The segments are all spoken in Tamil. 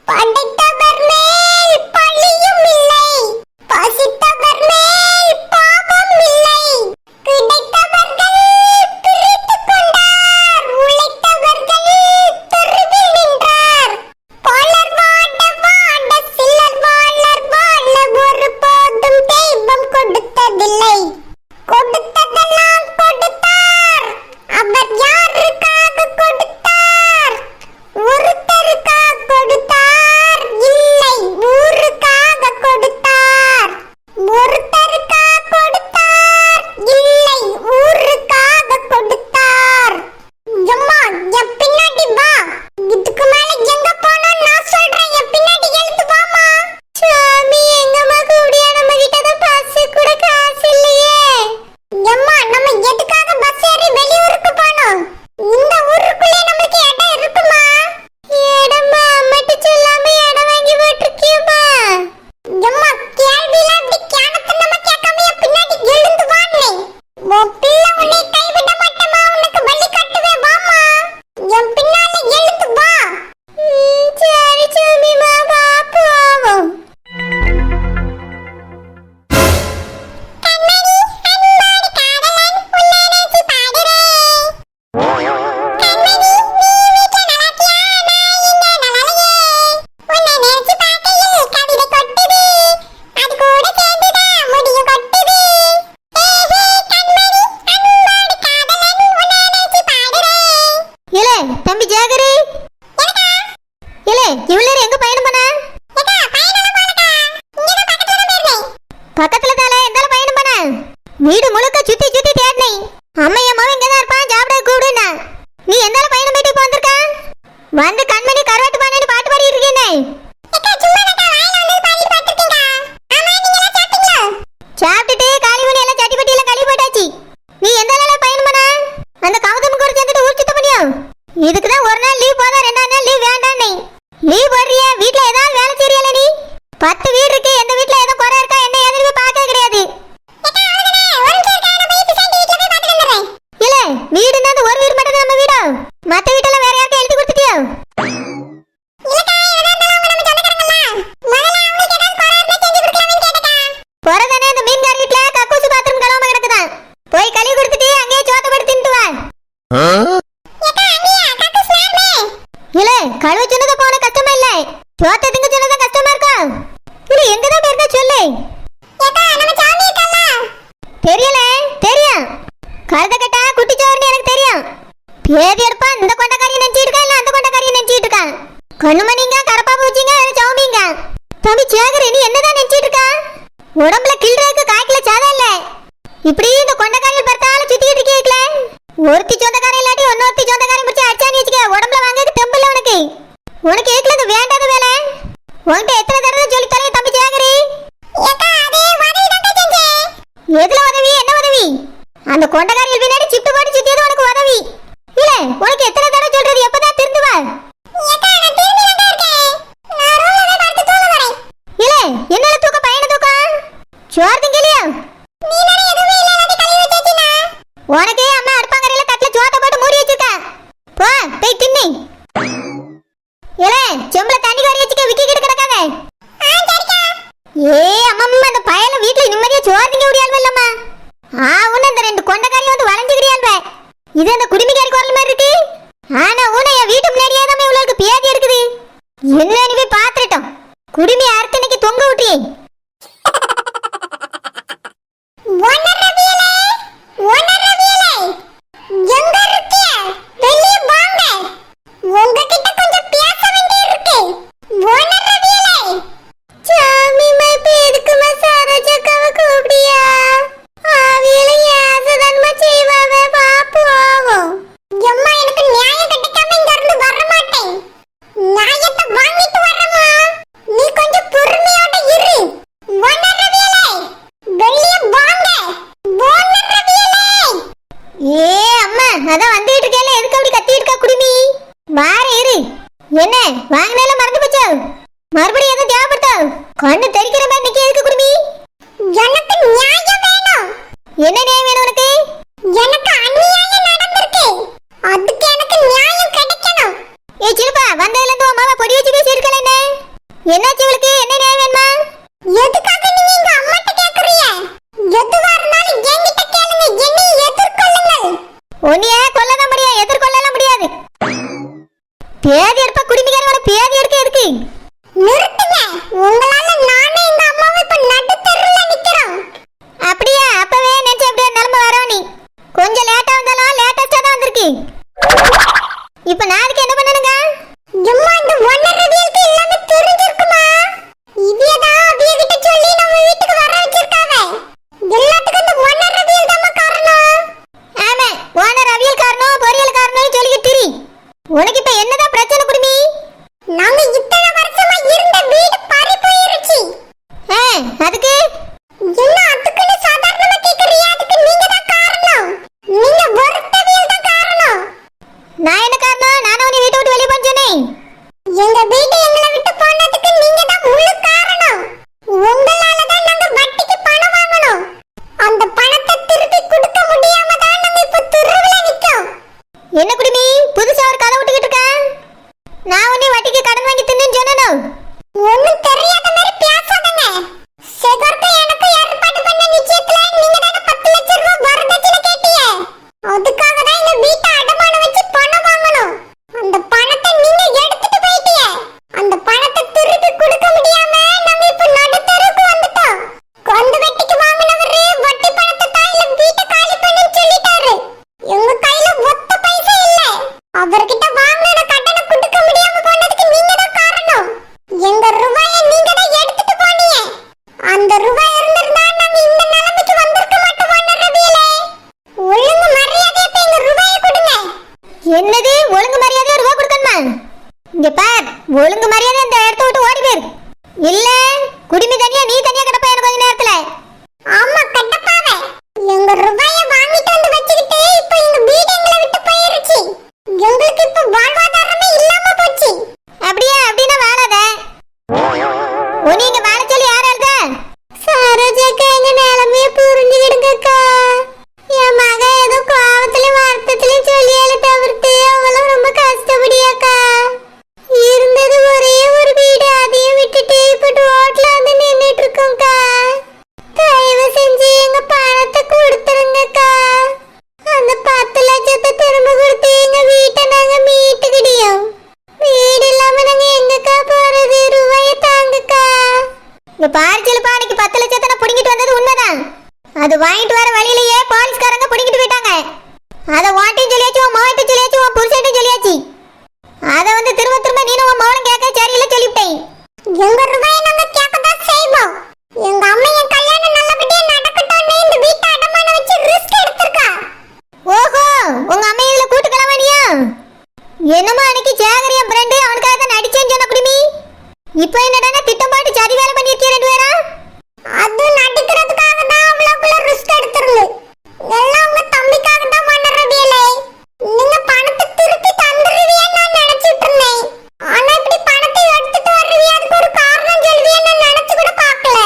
படைத்தவர் மேல் பழியும் இல்லை, பசித்தவர் மேல் பாவம் இல்லை. கிடைத்தவர்கள் பிரித்துக் கொண்டார், உழைத்தவர்கள் தெருவில் நின்றார். பலர் வாட வாட சிலர் வாழர் வாழ ஒரு போதும் தெய்வம் கொடுத்ததில்லை. கொடுத்ததெல்லாம் கொடுத்தார், அவர் யாருக்காக கொடுத்தார்? ஒருத்தருக்காக கொடுத்தார், இல்லை ஊருக்காக கொடுத்தார். ஒருத்தருக்காக கொடுத்தார், இல்லை ஊருக்காக கொடுத்தார். அம்மா என் பின்னாடி வா, இதுக்கு மேல எங்க போனோம் நான் சொல்றேன், என் பின்னாடி எழுந்து வாமா. சாமி எங்கம்மா கூடியா, நம்ம கிட்ட தான் பஸ் கூட காசு இல்லையே. அம்மா நம்ம எதுக்காக பஸ் ஏறி வெளியூருக்கு போனோம்? இந்த ஊருக்குள்ளே நமக்கு இடம் இருக்குமா? இடமா மட்டும் சொல்லாம இடம் வாங்கி போட்டிருக்கியம்மா. அம்மா கேள்வியில அப்படி கேனத்தை நம்ம கேட்காம பின்னாடி எழுந்து வாண்ணே. உன் பிள்ளை உன்னை கைவிட மாட்டேமா, உனக்கு வழி காட்டுவேன் வாமா. என் பின்னால எழுந்து வா. சரி சாமிமா வா போவோம். தம்பி ஜாகரி, இவ்வளவு எங்க பயணம் பண்ண? பக்கத்துல தானே எந்தால பயணம் பண்ண? வீடு முழுக்க சுத்தி சுத்தி தேடினே. அம்மைய மகன் இங்க தான் இருப்பான், சாப்பிட கூப்பிடுனா. நீ எந்தால பயணம் போயிட்டு இப்போ வந்திருக்க? வந்து கண்மணி கருவாட்டு பானைன்னு பாட்டு பாடிட்டு இருக்கேனே. சாப்பிட்டுட்டு காலி பண்ணி எல்லாம் சட்டி பட்டி எல்லாம் கழுவி போட்டாச்சு. நீ எந்தால பயணம் பண்ண? அந்த கவுதம் கூட சேர்ந்துட்டு ஊர் சுத்த முடியும். இதுக்கு தான் ஒரு நாள் லீவ் போதா, 2 நாள் லீவ் வேண்டாம். நீ லீவ் போடுறியா? வீட்ல ஏதாவது வேலை செய்யல? நீ 10 வீடு இருக்கு, எந்த வீட்ல ஏதோ குறை இருக்கா என்ன எதுவுமே பார்க்க கிடையாது. இல்ல வீடுன்னா ஒரு வீடு மட்டும் நம்ம வீடா? மத்த வீட்டெல்லாம் வேற யாருக்கு எழுதி கொடுத்துட்டியா? போறதானே அந்த மீன்கார வீட்ல கக்கூசு பாத்ரூம் கழுவாம கிடக்குதான், போய் கழுவி கொடுத்துட்டு அங்கேயே சோத்த படுத்து தின்னுட்டு வா. இல்ல கழுவு சொன்னது போன கஷ்டமா இல்ல, சோத்த திங்க சொன்னது கஷ்டமா இருக்கா? இல்ல எங்கதான் போயிருக்கா சொல்லு. தெரியல, தெரியும் கழுத கட்டா குட்டி சோறுன்னு எனக்கு தெரியும். பேதி எடுப்பா இந்த கொண்டக்காரியை நினைச்சிட்டு இருக்கா இல்ல அந்த கொண்டக்காரியை நினைச்சிட்டு இருக்கா? கண்ணுமணிங்க கரப்பா பூச்சிங்க சௌமிங்க. தம்பி சேகர் நீ என்னதான் நினைச்சிட்டு இருக்கா? உடம்புல கிள்றதுக்கு காய்க்கல சாதா இல்ல, இப்படி இந்த கொண்டக்காரியில் பார்த்தாலும் சுத்திட்டு இருக்கீங்களே. ஒருத்தி சொந்தக்காரன் இல்லாட்டி இன்னொருத்தி சொந்தக்காரன் பிடிச்சி அடிச்சான்னு வச்சுக்க, உடம்புல வாங்கிறதுக்கு தெம்பு இல்ல உனக்கு. உனக்கு ஏக்கலது வேண்டாத வேலை. உன்கிட்ட எத்தனை தடவை சொல்லி தரேன் தம்பி சேகரி. எதுல உதவி? என்ன உதவி? அந்த கொண்டக்காரியில் பின்னாடி சிப்ட் போட்டு சுத்தியது உனக்கு உதவி இல்ல? உனக்கு எத்தனை தடவை சொல்றது, எப்பதான் திருந்துவா? இல்ல என்னால தூக்க பையனை தூக்கம் சோறு திங்கலையா? உனக்கு அம்மா அடுப்பாங்கரையில தட்டுல சோத்த போட்டு மூடி வச்சிருக்க, போ போய் தின்னு. இல்ல செம்புல தண்ணி கறி வச்சுக்க, விக்கி கிட்ட கிடக்காத. ஏ அம்மா அந்த பயல வீட்டுல நிம்மதியா சோறு திங்க முடியாம இல்லம்மா. உன்ன இந்த 2 கொண்டக்காரி வந்து வளைஞ்சுக்கிறியால்வே. இது அந்த குடிமிக்காரி குரல் மாதிரி இருக்கு. ஆனா உன என் வீட்டு முன்னாடியே தான் இவ்வளவு பேதி இருக்குது. என்ன நீ போய் பாத்துட்டோம், குடிமி அறுத்தனைக்கு தொங்க விட்டியே. என்ன வாங்கினால மறந்து போச்சோ? மறுபடியும் எதை தேவைப்படுத்தோ? கண்ணு தெரிக்கிற மாதிரி நிக்க எதுக்கு குடுமி? எனக்கு நியாயம் வேணும். என்ன நியாயம் வேணும் உனக்கு? எனக்கு அநியாயம் நடந்திருக்கு, அதுக்கு எனக்கு நியாயம் கிடைக்கணும். ஏய் சிறுப்பா, வந்ததுல இருந்து உன் மாமா பொடி வச்சு பேசி இருக்கல என்ன? என்னாச்சு இவளுக்கு? என்ன நியாயம் வேணுமா? எதுக்காக நீங்க எங்க அம்மாட்ட கேக்குறீங்க? எதுவா இருந்தாலும் என்கிட்ட கேளுங்க, என்னை எதிர்கொள்ளுங்கள். உன்னைய கொல்லதான் முடியும், எதிர்கொள்ளலாம் முடியாது. பேதி எடுப்ப குடிமிக்காரவன பேதி எடுக்க எதுக்கு? நிறுத்துங்க. உங்களால நானே எங்க அம்மாவை இப்ப நடு தெருவுல நிக்கிறோம். அப்படியே அப்பவே நினைச்ச அப்படியே நிலைமை வரோம். நீ கொஞ்சம் லேட்டா வந்தாலும் லேட்டஸ்டா தான் வந்திருக்கு. இப்ப நாளைக்கு என்ன பண்ணணுங்க? அம்மா இந்த ஒன்னரவியலுக்கு எல்லாமே தெரிஞ்சிருக்குமா? இவியதான் அவியகிட்ட சொல்லி நம்ம வீட்டுக்கு வர வச்சிருக்காங்க. எல்லாத்துக்கும் இந்த ஒன்னரவியல் தான் காரணம். ஆமா, ஓனர் அவியல் காரணம் பொரியல் காரணம்னு சொல்லிக்கிட்டு திரி. உனக்கு இப்ப என்னதான் பிரச்சனை குடுமி? நாங்க இத்தனை வருஷமா இருந்த வீடு பறி போயிருச்சு. அதுக்கு என்ன அதுக்குன்னு சாதாரணமா கேக்குறியா? அதுக்கு நீங்க தான் காரணம். நீங்க ஒருத்தவியல் தான் காரணம். நான் என்ன காரணம்? நானும் உன்னை வீட்டை விட்டு வெளியே போன்னு சொன்னேன். எங்க வீட்டை எங்களை விட்டு போனதுக்கு நீங்க தான் முழு காரணம். உங்களால தான் நாங்க வட்டிக்கு பணம் வாங்கணும். அந்த பணத்தை திருப்பி கொடுக்க முடியாம தான் நாங்க இப்ப தெருவுல நிக்கோம். என்ன குடுமி புதுசா ஒரு கதை விட்டுக்கிட்டு இருக்க? நான் உன்னை வட்டிக்கு கடன் வாங்கி தின்னு சொன்னேன். ஒண்ணும் தெரியாத மாதிரி பேசாதங்க. செகர்க்கு எனக்கு ஏற்பாடு பண்ண நிச்சயத்துல நீங்க தான 10 லட்சம் ரூபாய் வரதட்சணை கேட்டீங்க. அதுக்காக தான் இந்த வீட்டை அடமானம் வச்சு பணம் வாங்கணும். அந்த பணத்தை நீங்க எடுத்துட்டு போயிட்டீங்க. அந்த பணத்தை திருப்பி கொடுக்க முடியாம நாங்க இப்ப நடுத்தருக்கு வந்துட்டோம். கொண்டு வெட்டிக்கு வாங்கினவரு வட்டி பணத்தை தான் இல்ல வீட்டை காலி பண்ணுன்னு சொல்லிட்டாரு. எங்க கையில ஒத்த பைசா இல்ல. அவர்கிட்ட வாங்கின கடனை கொடுக்க முடியாம போனதுக்கு நீங்க தான் காரணம். எங்க ரூபாயை நீங்க தான் எடுத்துட்டு போனீங்க. அந்த ரூபாய் இருந்திருந்தா நாங்க இந்த நிலைமைக்கு வந்திருக்க மாட்டோம். ரவியலே, ஒழுங்கு மரியாதையா இப்ப எங்க ரூபாயை கொடுங்க. என்னது ஒழுங்கு மரியாதையா ரூபா கொடுக்கணுமா? இங்க பார், ஒழுங்கு மரியாதை இந்த இடத்த விட்டு ஓடி போயிரு. இல்ல குடிமி தனியா நீ தனியா கிடப்ப எனக்கு கொஞ்ச நேரத்துல. ஆமா கட்டப்பாவே, எங்க ரூபாயை வாங்கிட்டு வந்து வச்சுக்கிட்டு இப்ப எங்க வீடு எங்களை விட்டு போயிருச்சு. எங்களுக்கு இப்ப வாழ்வாதாரமே இல்லாம போச்சு. அப்படியே அப்படின்னா வாழாத. உன்னை இங்க வாழ சொல்லி யார் எழுத? சரோஜாக்கா, எங்க நிலைமைய புரிஞ்சுக்கிடுங்கக்கா. என் மக ஏதோ கோவத்திலயும் வருத்தத்திலயும் சொல்லியால தவிர்த்து அவளும் ரொம்ப கஷ்டப்படியாக்கா. இருந்தது ஒரே ஒரு வீடு, அதையும் விட்டுட்டு இப்ப ரோட்ல வந்து நின்னுட்டு இருக்கோம்க்கா. தயவு செஞ்சு எங்க பணத்தை கொடுத்துருங்கக்கா. அந்த 10 லட்சத்தை திரும்ப கொடுத்து எங்க வீட்டை நாங்க மீட்டுக்கிடியோம். வீடு இல்லாம நாங்க எங்கக்கா போறது? ரூபாயை தாங்கக்கா. இங்க பாரு செல்பா, அன்னைக்கு 10 லட்சத்தை புடிங்கிட்டு வந்தது உண்மைதான். அது வாங்கிட்டு வர வழியிலேயே போலீஸ்காரங்க புடிங்கிட்டு போயிட்டாங்க. அதை வாட்டையும் சொல்லியாச்சு, உன் மாவட்டையும் சொல்லியாச்சு, உன் புருஷன்ட்டையும் சொல்லியாச்சு. அதை வந்து திரும்ப திரும்ப நீனும் உன் மகனும் கேட்க சரியில்லை சொல்லிவிட்டேன். எங்க ரூபாயை நாங்க கேட்கதான் செய்வோம். எங்க அம்மா என் கல்யாணம் நல்லபடியா நடக்கட்டும்னு இந்த வீட்டை அடமானம் வச்சு ரிஸ்க் எடுத்திருக்கா. ஓஹோ, உங்க அம்மா இதுல கூட்டுக்கலவானியா? என்னமோ அன்னைக்கு சேகர் என் ஃப்ரெண்டு அவனுக்காக தான் நடிச்சேன்னு சொன்ன குடுமி. இப்போ என்னடா திட்டம் போட்டு சதி வேலை பண்ணிருக்கீங்க ரெண்டு பேரா? அது நடிக்கிறதுக்காக தான் அவ்வளவுக்குள்ள ரிஸ்க் எடுத்துருந்து. எல்லாம் உங்க தம்பிக்காக தான் மன்னரவியலே. நீங்க பணத்தை திருப்பி தந்துருவீன்னு நான் நினைச்சிட்டு இருந்தேன். ஆனா இப்படி பணத்தை எடுத்துட்டு வருவீ, அதுக்கு ஒரு காரணம் சொல்லுவீன்னு நான் நினைச்சு கூட பார்க்கல.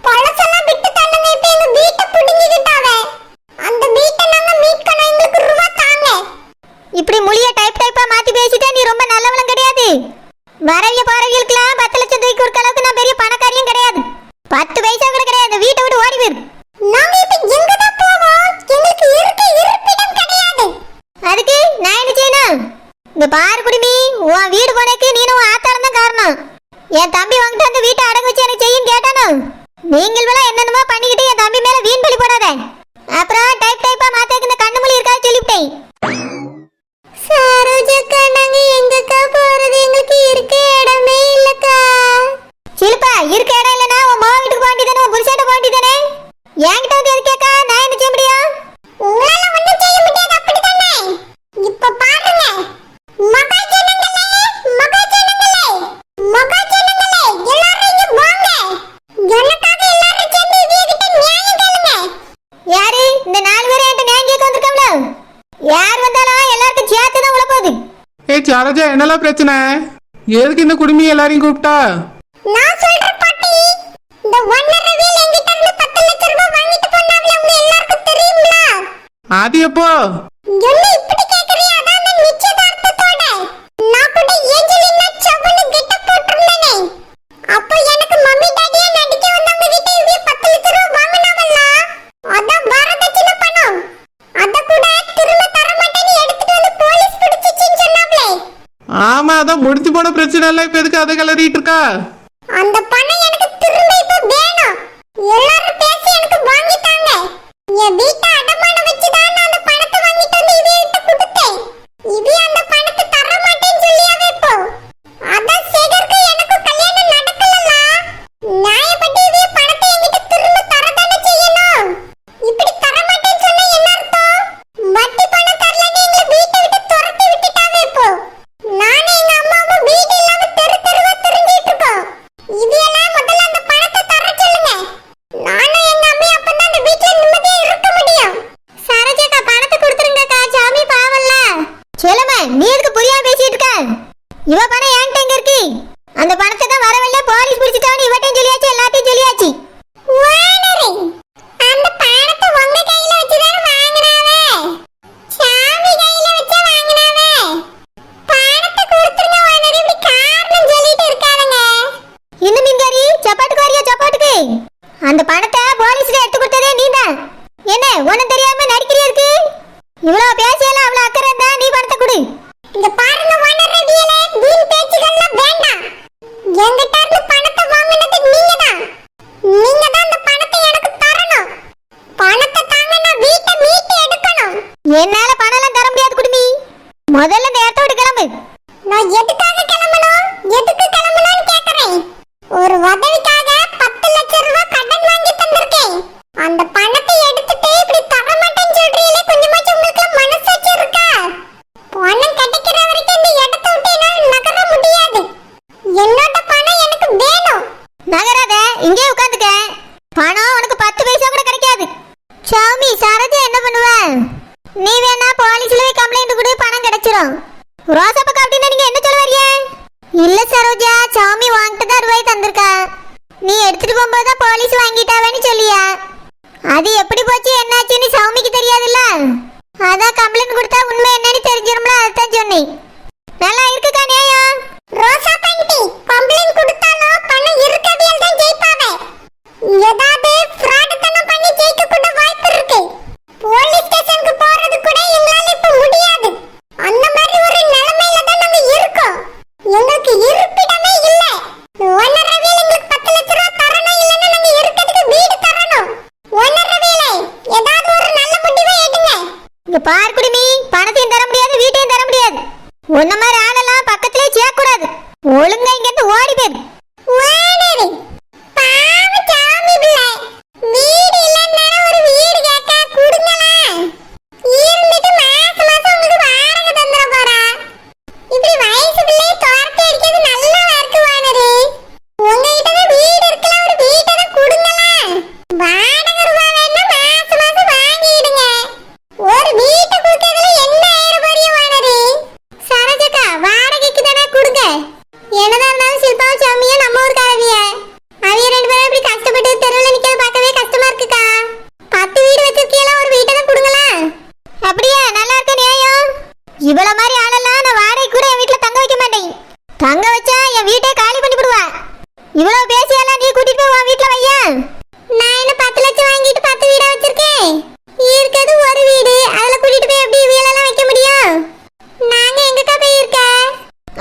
பழசெல்லாம் விட்டு தள்ளுங்க. இப்ப எங்க வீட்டை புடுங்கிக்கிட்டாவே. அந்த வீட்டை நாங்க மீட்கணும். எங்களுக்கு ரூபா தாங்க. இப்படி மொழிய டைப்பா மாத்தி பேசிட்டா நீ ரொம்ப நல்லவளும் கிடையாது. வரவிய போறவியலுக்குலாம் 10 லட்சம் தூக்கி கொடுக்க அளவுக்கு நான் பெரிய பணக்காரியும் கிடையாது. 10 பைசா கூட கிடையாது. வீட்டை விட்டு ஓடி போயிரு. நாங்க இப்ப எங்க தான் போவோம்? எங்களுக்கு இருப்பிடம் கிடையாது. அதுக்கு நான் என்ன செய்யணும்? இங்க பாரு குடுமி, உன் வீடு போனக்கு நீனும் உன் ஆத்தாரம் தான் காரணம். என் தம்பி வாங்கிட்டு வந்து வீட்டை அடகு வச்சு எனக்கு செய்யும் கேட்டானோ? நீங்கள் வேலை என்னென்னமோ பண்ணிக்கிட்டு என் தம்பி மேல வீண் பழி போடாத. அப்புறம் டைப்பா மாத்தக்கு இந்த கண்ணு மொழி இருக்காது சொல்லிவிட்டேன். சரோஜாக்கா, நாங்க எங்கக்கா போறது? எங்களுக்கு இருக்க இடமே இல்லக்கா. சிலுப்பா, இருக்க இடம் இல்லைன்னா உன் மாவன் வீட்டுக்கு போக வேண்டியதானே, உன் புருஷன்ட்ட போக வேண்டியதானே? என்கிட்ட வந்து எது கேட்கா? நான் என்ன செய்ய முடியும்? உங்களால ஒண்ணும் செய்ய முடியாது, அப்படித்தானே? இப்ப பாருங்க, மகாஜனங்களே, எல்லாரும் இங்க வாங்க. எனக்காக எல்லாரும் சேர்ந்து இவகிட்ட நியாயம் கேளுங்க. யாரு இந்த 4 பேரை என்கிட்ட நியாயம் கேட்க வந்திருக்காங்களோ? யார் வந்தாலும் எல்லாருக்கும் சேர்த்து தான் உள்ள போகுது. ஏய் சரோஜா, என்னலாம் பிரச்சனை? எதுக்கு இந்த குடுமி எல்லாரையும் கூப்பிட்டா? நான் சொல்ற பாட்டி, இந்த ஒன்னரவியல் என்கிட்ட இருந்து 10 லட்சம் ரூபாய் வாங்கிட்டு போனாங்களே, உங்க எல்லாருக்கும் தெரியுங்களா? அது எப்போ? என்ன இப்படி கேக்குறீங்க? அதான் அந்த நிச்சயதார்த்தத்தோட நான் கூட ஏஞ்சலினா சவன்னு கெட்ட போட்டுருந்தேனே, ஆமா, அதான் முடிஞ்சு போன பிரச்சனை எல்லாம் இப்ப எதுக்கு அதை கிளறிட்டு இருக்கா? அந்த பணம் எனக்கு திரும்ப இப்ப வேணும். எல்லாரும் பேசி எனக்கு வாங்கிட்டாங்க. என் வீட்டை அடமானம் வச்சு தான் நான் அந்த பணத்தை வாங்கிட்டு வந்து இவகிட்ட கொடுத்தேன். இவ அந்த பணத்தை தர மாட்டேன்னு சொல்லியாவே இப்போ. அதான் சேகருக்கு எனக்கு கல்யாணம் நடக்கலல. நியாயப்பட்டு இவ பணத்தை என்கிட்ட திரும்ப தரதானே செய்யணும். இப்படி தர மாட்டேன்னு சொன்னா என்ன அர்த்தம்? வட்டி பணம் தரலன்னு எங்களை வீட்டை விட்டு துரத்தி விட்டுட்டாவே இப்போ. நானே எங்க அம்மாவும் வீடு இல்லாம தெரு தெருவா தெரிஞ்சிட்டு இருக்கோம். இவையெல்லாம் முதல்ல அந்த பணத்தை தர சொல்லுங்க. நானும் எங்க அம்மா அப்பதான் அந்த வீட்ல நிம்மதியா இருக்க முடியும். சரோஜாக்கா பணத்தை கொடுத்துருங்கக்கா, சாமி பாவம்ல. செல்லம்மா, நீ எதுக்கு புரியாம பேசிட்டு இருக்க? இவ பணம் என்கிட்ட எங்க இருக்கு? அந்த பணத்தை தான் வரவல்ல போலீஸ் பிடிச்சிட்டான்னு இவட்டையும் சொல்லியாச்சு, எல்லாத்தையும் சொல்லியாச்சு. வானரே, அந்த பணத்தை உங்க கையில வச்சு தானே வாங்குனாவே. சாமி கையில வச்சு வாங்குனாவே. பணத்தை கொடுத்துருங்க வானரே, இப்படி காரணம் சொல்லிட்டு இருக்காதங்க. இன்னும் மீன்காரி, சப்பாட்டுக்கு வரியா? சப்பாட்டுக்கு அந்த பணத்தை போலீஸ்ல எடுத்து கொடுத்ததே நீதான். என்ன ஒண்ணும் தெரியாம நடிக்கிறியா இருக்கு? இவ்வளவு பேசியெல்லாம் அவ்வளவு அக்கறை இருந்தா நீ பணத்தை கொடு. இந்த பாருங்க வானரே, வீண் பேச்சுகள்லாம் வேண்டாம். என்கிட்ட இருந்து பணத்தை வாங்குனது நீங்கதான். நீங்கதான் அந்த பணத்தை எனக்கு தரணும். பணத்தை தாங்க, நான் வீட்டை மீட்டு எடுக்கணும். என்னால பணம் எல்லாம் தர முடியாது குடுமி. முதல்ல இந்த இடத்த விட்டு கிளம்பு. நான் எதுக்காக கிளம்பணும்? எதுக்கு கிளம்பணும்னு கேக்குறேன். ஒரு உதவிக்காக 10 லட்சம் ரூபாய் கடன் வாங்கி தந்திருக்கேன். அந்த பணத்தை எடுத்துட்டு இப்படி தர மாட்டேன்னு சொல்றீங்களே, கொஞ்சமாச்சும் உங்களுக்கு மனசாட்சி இருக்கா? பணம் கிடைக்கிற வரைக்கும் இந்த இடத்தை விட்டு என்னால நகர முடியாது. என்னோட பணம் எனக்கு வேணும். நகராத, இங்கே உட்காந்துக்க. பணம் உனக்கு 10 பைசா கூட கிடைக்காது. சாமி, சரோஜா என்ன பண்ணுவ? நீ வேணா போலீஸ்ல போய் கம்ப்ளைண்ட் கொடு, பணம் கிடைச்சிரும். ரோசாப்பா அப்படின்னா நீங்க என்ன சொல்ல வரீங்க? இல்ல சரோஜா, சாமி வாங்கிட்டு தான் ரூபாய் தந்திருக்கா. நீ எடுத்துட்டு போகும்போது தான் போலீஸ் வாங்கிட்டாவேன்னு சொல்லியா? அது எப்படி போச்சு என்னாச்சுன்னு சாமிக்கு தெரியாதுல்ல. அதான் கம்ப்ளைண்ட் கொடுத்தா உண்மை என்னன்னு தெரிஞ்சிரும்ல, அதுதான் சொன்னேன். நல்லா இருக்குக்கா நியாயம். ரோசா பாண்டி, கம்ப்ளைண்ட் கொடுத்தாலும் பணம் இருக்கவியல் தான் ஜெயிப்பாவே. ஏதாவது ஃப்ராட்தனம் பண்ணி ஜெயிக்க கூட வாய்ப்பு இருக்கு. போலீஸ் ஸ்டேஷனுக்கு போறது கூட எங்களால இப்ப முடியாது. அந்த மாதிரி ஒரு நிலைமையில தான் நாங்க இருக்கோம். எங்களுக்கு இருப்பிடமே இல்ல. ஓனர் ரவியல் எங்களுக்கு 10 லட்சம் ரூபாய் தரணும், இல்லன்னா நாங்க இருக்கிறதுக்கு வீடு தரணும். ஓனர் ரவியலே, ஏதாவது ஒரு நல்ல முடிவை எடுங்க. இங்க பார் குடுமி, பணத்தையும் தர முடியாது, வீட்டையும் தர முடியாது. உன்ன மாதிரி ஆளெல்லாம் பக்கத்திலே சேர்க்கூடாது. ஒழுங்கா இங்க இருந்து ஓடி போயிரு. வானரே, பாவம் சாமி பிள்ளை. வீடு இல்லன்னா ஒரு வீடு கேட்க கொடுங்களா. இருந்துட்டு மாசம் மாசம் உங்களுக்கு வாடகை தந்துட போறா. இப்படி வயசு பிள்ளையை துரத்தி அடிக்கிறது நல்லா இருக்கு வானரே. உங்ககிட்ட தான் வீடு இருக்கலாம், ஒரு வீட்டை தான் கொடுங்களா. வாடகை ரூபாய் வேணா மாசம் மாசம் வாங்கிடுங்க. ஒரு வீட்டை கொடுக்கறதுல என்ன ஆயிரம் பெரிய வானரே. சரோஜாக்கா, வாடகைக்கு தானே கொடுங்க. என்னதான் இருந்தாலும் சில்பாவும் சாமியும் நம்ம ஊர் காவிய. அவிய 2 பேரும் இப்படி கஷ்டப்பட்டு தெருவில் நிக்கிறது பார்க்கவே கஷ்டமா இருக்குக்கா. 10 வீடு வச்சிருக்கீங்களா, ஒரு வீட்டை தான் கொடுங்களா. அப்படியே நல்லா இருக்க நியாயம். இவ்வளவு மாதிரி ஆளெல்லாம் நான் வாடகை கூட என் வீட்டுல தங்க வைக்க மாட்டேன். தங்க வச்சா என் வீட்டை காலி பண்ணி விடுவா. இவ்வளவு பேசியெல்லாம் நீ கூட்டிட்டு போய் உன் வீட்டுல வையா. நான் என்ன 10 லட்சம் வாங்கிட்டு 10 வீடா வச்சிருக்கேன். இருக்கிறது ஒரு வீடு, அதுல கூட்டிட்டு போய் எப்படி வீடெல்லாம் வைக்க முடியும்? நாங்க எங்கக்கா போய் இருக்க?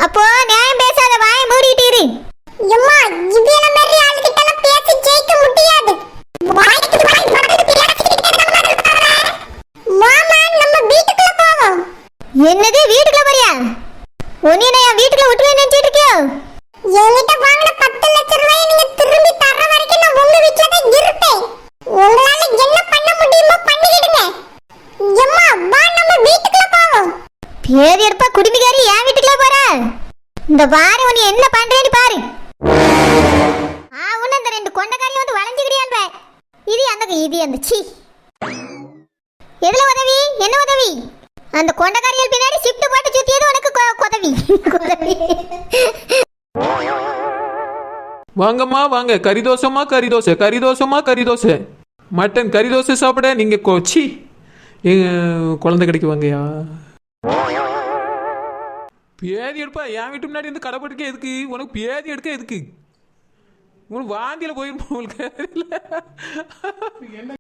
அப்போ நியாயம் பேசாத, வாயை மூடிட்டு இரு. எம்மா, இவ்வளவு மாதிரி ஆளுகிட்ட எல்லாம் பேசி ஜெயிக்க முடியாது. வாய்க்கு வாய் மறந்து மாமா, நம்ம வீட்டுக்குள்ள போவோம். என்னது வீட்டுக்குள்ள போறியா? உன்னை நான் என் வீட்டுக்குள்ள விட்டுருவேன் நினைச்சிட்டு இருக்கியோ? என்கிட்ட வாங்கின 10 லட்சம் ரூபாயை நீங்க திரும்பி தர வரைக்கும் நான் உங்க வீட்டுல தான் இருப்பேன். உங்களால என்ன பண்ண முடியுமோ பண்ணிக்கிடுங்க. எம்மா, வா நம்ம வீட்டுக்குள்ள போவோம். பேதி எடுப்பா குடும்பிக்காரி, என் வீட்டுக்குள்ள போற? இந்த பாரு உன்னை என்ன பண்றேன்னு பாரு. உன்ன அந்த 2 கொண்டக்காரியும் வந்து வளைஞ்சுக்கிடியான்ப. இது அந்த சீ. எதுல உதவி? என்ன உதவி? அந்த கொண்டக்காரிகள் பின்னாடி ஷிஃப்ட் போட்டு சுத்தியது உனக்கு உதவி. வாங்கம்மா வாங்க, கறிதோசமா கறிதோசை, கறிதோசமா கறிதோசை, மட்டன் கறிதோசை சாப்பிட நீங்க கோச்சி குழந்தை கிடைக்கு வாங்கயா. பேதி எடுப்பா, என் வீட்டு முன்னாடி வந்து கடை போட்டுக்க எதுக்கு? உனக்கு பேதி எடுக்க எதுக்கு? உனக்கு வாந்தியில் போயிருப்போம் உங்களுக்கு.